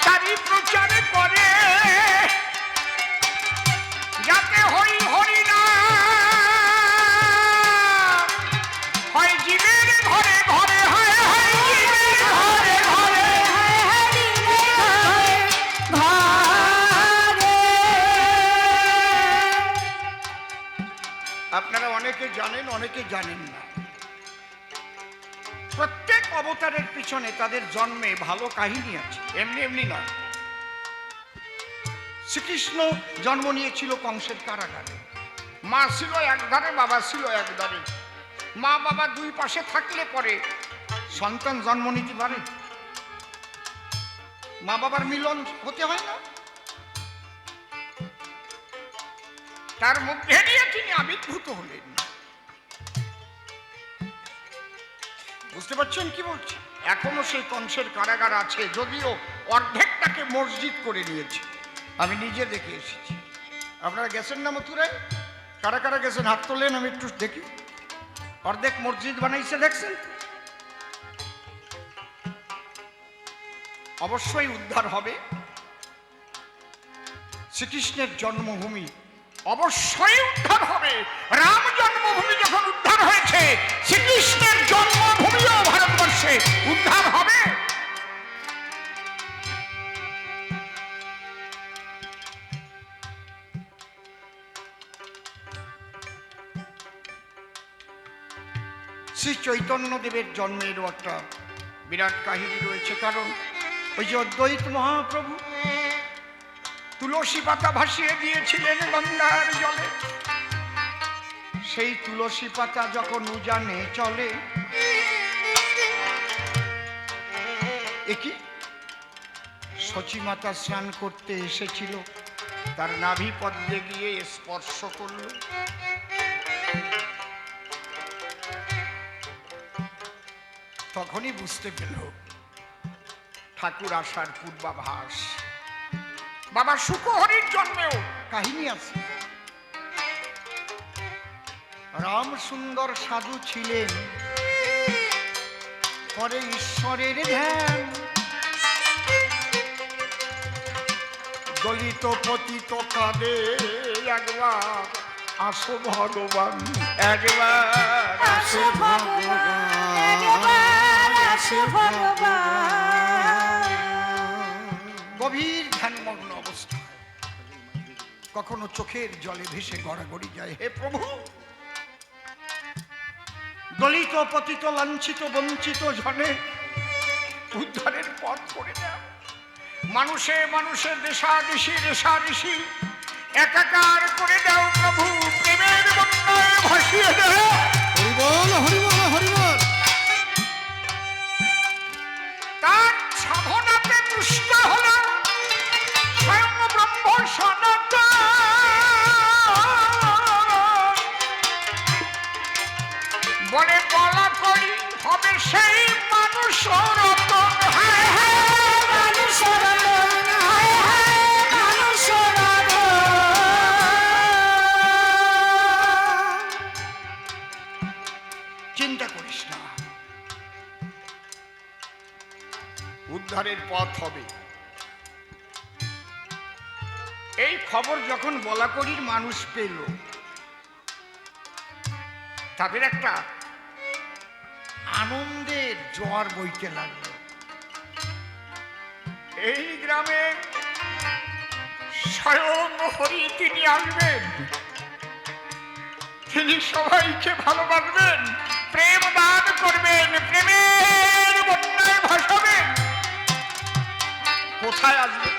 তারই প্রচার করে যাতে হই হরি না হয় জীবের ঘরে ঘরে, হয় হয় জীবের ঘরে ঘরে, আপনারা অনেকে জানেন অনেকে জানেন না। প্রত্যেক অবতারের পিছনে তাদের জন্মে ভালো কাহিনী আছে, এমনি এমনি নয়। শ্রীকৃষ্ণ জন্ম নিয়েছিল কংসের কারাগারে। মা ছিল একধারে, বাবা ছিল একধারে। মা বাবা দুই পাশে থাকলে পরে সন্তান জন্ম নিতে পারে? মা বাবার মিলন হতে হয় না? তার মধ্যে দিয়ে তিনি আবির্ভূত হলেন। বুঝতে পারছেন কি বলছি? এখনো সেই কংসের কারাগার আছে, যদিও অর্ধেকটাকে মসজিদ করে নিয়েছে। আমি নিজে দেখে এসেছি। আপনারা গেছেন না মথুরায়? কারা কারা গেছেন হাত তোলেন, আমি একটু দেখি। অর্ধেক মসজিদ বানাইছে, দেখছেন? অবশ্যই উদ্ধার হবে। শ্রীকৃষ্ণের জন্মভূমি অবশ্যই উদ্ধার হবে। রাম জন্মভূমি যখন উদ্ধার হয়েছে, শ্রীকৃষ্ণের জন্মভূমিও ভারতবর্ষে উদ্ধার হবে। শ্রী চৈতন্যদেবের জন্মেরও একটা বিরাট কাহিনী রয়েছে। কারণ ওই যে অদ্বৈত মহাপ্রভু তুলসী পাতা ভাসিয়ে দিয়েছিলেন গঙ্গার জলে, সেই তুলসী পাতা যখন উজানে চলে, একই সচিমাতা স্নান করতে এসেছিল, তার নাভি পদ্মে গিয়ে স্পর্শ করল। তখনই বুঝতে পেল ঠাকুর আসার পূর্বাভাস। বাবা শুকহরির জন্মেও কাহিনী আছে। রাম সুন্দর সাধু ছিলেন, করে ঈশ্বরের ধ্যান। দলিত পতিত কাঁদে একবার আসো ভগবান, একবার আসো ভগবান, আসো ভগবান। গভীর ধ্যানমগ্ন অবস্থা, কখনো চোখের জলে ভেসে গড়াগড়ি যায়, হে প্রভু দলিত পতিত লাঞ্ছিত বঞ্চিত জনে উদ্ধারের পথ করে দাও। মানুষে মানুষে দেশাদেশি রেশাদেশি একাকার করে দাও প্রভু, প্রেমের বন্যায় ভাসিয়ে দাও। হরিবল হরিবল হরিবল। তার সাধনাতে তুষ্ট হল স্বয়ং ব্রহ্ম সনাতন। বলে বলা করি হবে সেই মানুষ রতন। হায় হায় মানুষ রতন, হায় হায় মানুষ রতন। চিন্তা করিস না, উদ্ধারের পথ হবে। এই খবর যখন বলাকড়ির মানুষ পেল, তাদের একটা আনন্দের জোয়ার বইতে লাগলো। এই গ্রামে স্বয়ং হরি তিনি আসবেন, তিনি সবাইকে ভালোবাসবেন, প্রেম দান করবেন, প্রেমের বন্যায় ভাসাবেন। কোথায় আসবেন?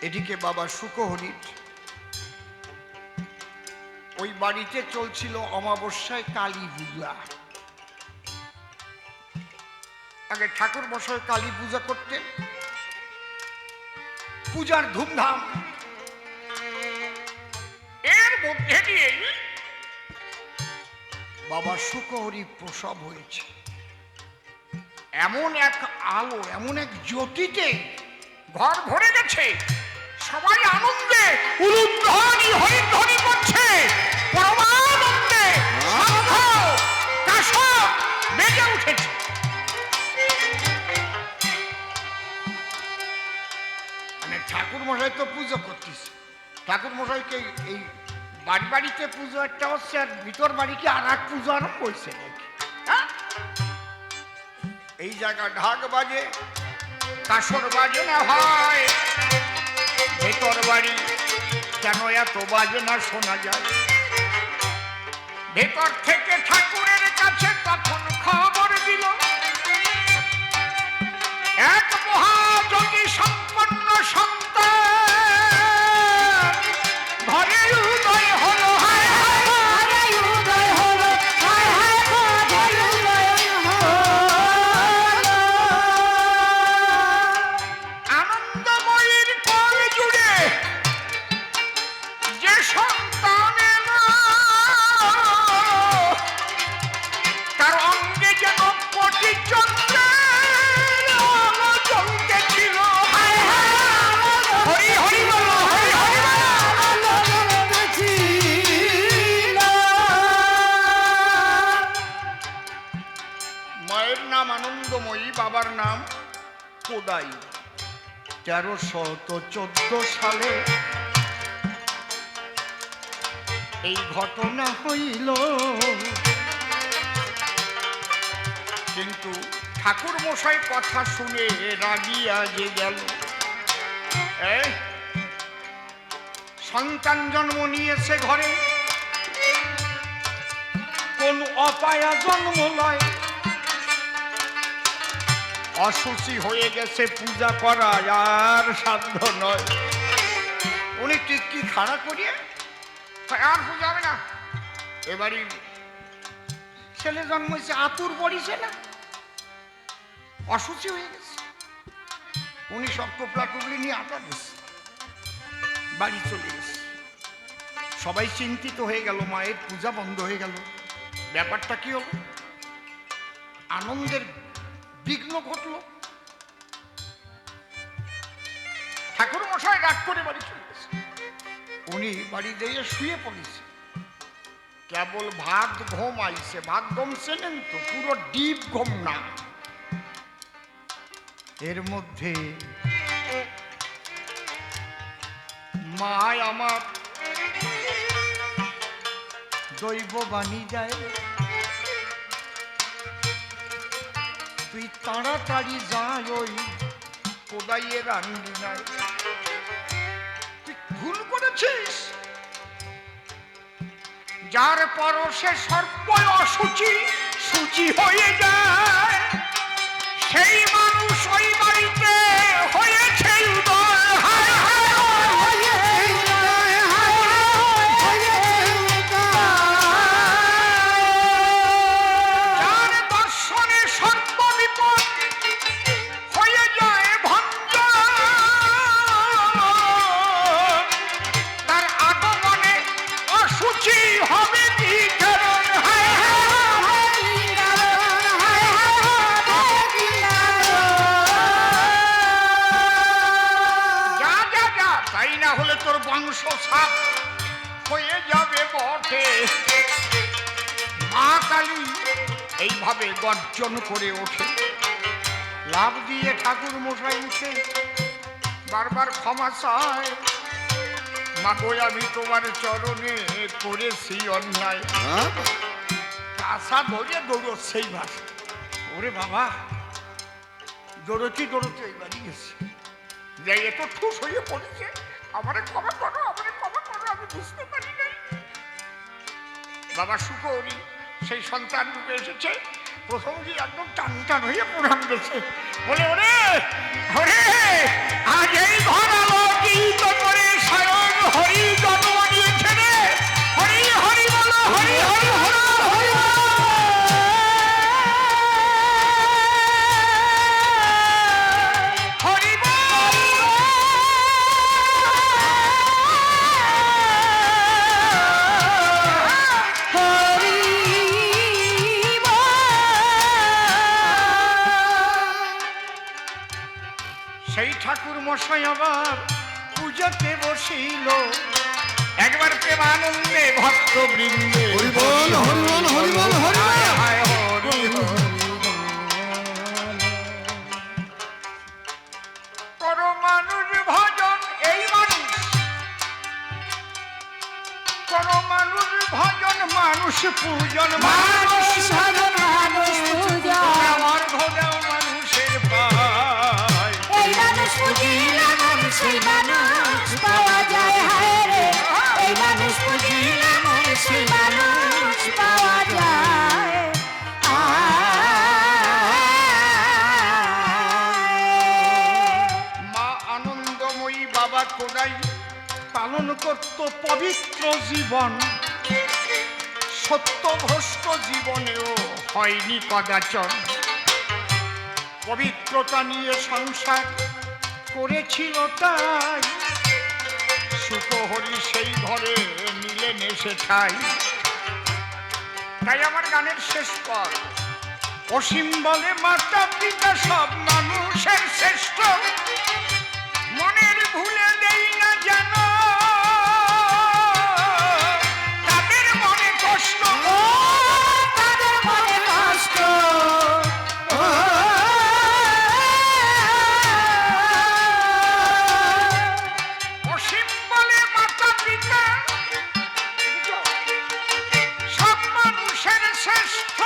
এদিকে বাবা শুকহরির ওই বাড়িতে চলছিল অমাবস্যায় কালী পূজা। আগে ঠাকুর মশাই কালী পূজা করতেন, পূজার ধুমধাম। এর মধ্যে দিয়েই বাবা শুকহরি প্রসব হয়েছে। এমন এক আলো, এমন এক জ্যোতিতে ঘর ভরে গেছে, সবাই আনন্দে উলুধ্বনি হরিধ্বনি করছে, পরমানন্দে শঙ্খ কাসর বেজে উঠেছে। মানে ঠাকুর মশাই তো পুজো করতেছে, ঠাকুর মশাইকে এই বাড়ি বাড়িতে পুজো একটা হচ্ছে, আর ভিতর বাড়িকে আর এক পুজো আরম্ভ হয়েছে নাকি? হ্যাঁ, এই জায়গা ঢাক বাজে, কাসর বাজে না হয়, ভেতর বাড়ি কেন এত বাজে না শোনা যায়? ভেতর থেকে ঠাকুরের কাছে তখন খবর দিল এক মহাযোগী সম্পন্ন সন্তান ঘরে উদয় হলো। হায় হায় ঘরে উদয় হলো, হায় হায় ঘরে উদয় হলো। আনন্দময়ীর কোল জুড়ে যে সন্তান এলো, তার অঙ্গে যেন কোটি চন্দ্রের আলো জ্বলতেছিল। হায় হায় হরি হরি বলো, হরি হরি বলো। মায়ের নাম আনন্দময়ী, বাবার নাম কোদাই। 1314 সালে এই ঘটনা হইল, কিন্তু ঠাকুর মশাই কথা শুনে রাগিয়া যে গেল। এই সন্তান জন্ম নিয়েছে ঘরে, কোন অপায়া জন্ম লয়, অসুচি হয়ে গেছে, পূজা করা আর সাধ্য নয়। উনি টিকি খাড়া করিয়ে আর পূজা হবে না, এবারই ছেলে জন্মেছে, আতুর পড়িছে না, অসুচি হয়ে গেছে। উনি সব টোপলা টুপলি নিয়ে আটা দিচ্ছে, বাড়ি চলে গেছে। সবাই চিন্তিত হয়ে গেল, মায়ের পূজা বন্ধ হয়ে গেল। ব্যাপারটা কি হলো? আনন্দের বিঘ্ন ঘটল। ঠাকুর মশাই রাগ করে বাড়ি চলে গেছে। উনি বাড়ি দিয়ে শুয়ে পড়েছে, কেবল ভাত ঘুম আইছে। ভাত ঘুম চেনেন তো, পুরো ডিপ ঘুম না। এর মধ্যে মা আমার দৈব বাণী যায়, তুই তাড়াতাড়ি যাই ওই কোদাইয়ের রান্ডি নাই। তুই ভুল করেছিস, যার পরশে সর্ব অসুচি সূচি হয়ে যায়, সেই মানুষ ওই বাড়িতে হয়েছে উদয়। হায় হায় যার দর্শনে সর্ব বিপদ হয়ে যায় ভঞ্জন, তার আগমনে অসুচি হবে কি কারণ? হায় তাই না হলে তোর বংশ সাপ হয়ে যাবে বটে। মা কালী এইভাবে গর্জন করে ওঠে। লাভ দিয়ে ঠাকুর মশাই উঠে বারবার ক্ষমা চায়, মা গো আমি তোমার চরণে করেছি অন্যায়। আশা ধরে দৌড়চ্ছে এইবার। ওরে বাবা, দৌড়তে দৌড়তে এইবারই গেছে, যে এত ঠুস হয়ে পড়েছে, আমারে ক্ষমা করো, আমারে ক্ষমা করো, আমি বুঝতে পারি নাই। বাবা শুকহরি সেই সন্তান রূপে এসেছে, প্রথম দিয়ে একদম টান টান হয়ে প্রণাম গেছে, বলে ওরে ওরে আজ এই ঘর আলোকিত করে স্বয়ং হরি জন্ম নিয়েছে রে। হরি হরি বলো, হরি হরি হরি হরি। মশাই আবার পূজাতে বসিল, একবার প্রেমানন্দে ভক্ত বৃন্দে হরি বল হরি বল হরি বল হরি বল। করো মানুষ ভজন, এই মানুষ করো মানুষ ভজন, মানুষ পূজন, মানুষ ভজন মানুষ পূজন, আমার ঘোড়াও মানুষের পায়। এই মানুষ পুজিলে মন সেই মানুষ পাওয়া যায়, হায় রে এই মানুষ পুজিলে মন সেই মানুষ পাওয়া যায়। মা আনন্দময়ী বাবা কোদাই পালন করত পবিত্র জীবন, সত্য ভ্রষ্ট জীবনেও হয়নি কদাচন। পবিত্রতা নিয়ে সংসার করেছিল তাই, সুখহরি সেই ঘরে নিলেন এসে ঠাই। তাই আমার গানের শেষ পর, অসীম বলে মাতা পিতা সব মানুষের শ্রেষ্ঠ, মনের ভুলে দেই না যেন তাদের মনে কষ্ট। ও তাদের মনে কষ্ট, ও অসীম বলে মাতা পিতা সব মানুষের শ্রেষ্ঠ,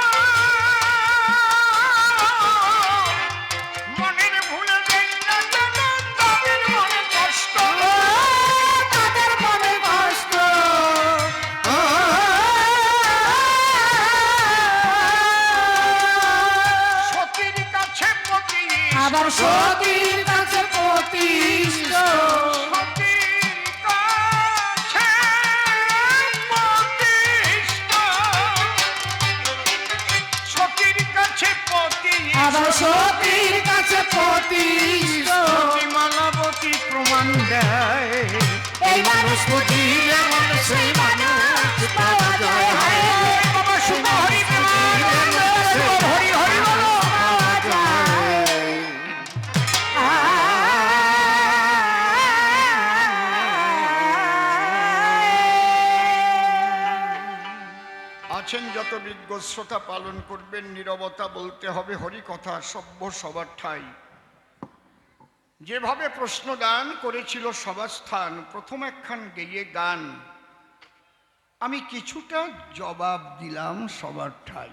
মনের ভুলে দেই না যেন তাদের মনে কষ্ট। তাদের মনে কষ্ট, সতীর কাছে পতি, আবার সতীর কাছে প্রতিষ্ঠ, সতীর কাছে প্রতিষ্ঠ, সতীর কাছে পতি, আবার সতীর কাছে প্রতিষ্ঠ। মালাবতী প্রমাণ দেয়, এই মানুষ পুজিলে মন সেই মানুষ পাওয়া যায়, হায় রে বাবা শুভ হরি প্রেমানন্দ, হরি হরি বলো। পাওয়া যায়। আছেন যত বিজ্ঞ শ্রোতা পালন করবেন, নীরবতা বলতে হবে হরি কথা, সভ্য সবার ঠাই। যেভাবে প্রশ্নদান করেছিল সভাস্থান, প্রথম একখান গেয়ে গান, আমি কিছুটা জবাব দিলাম সবার ঠাই।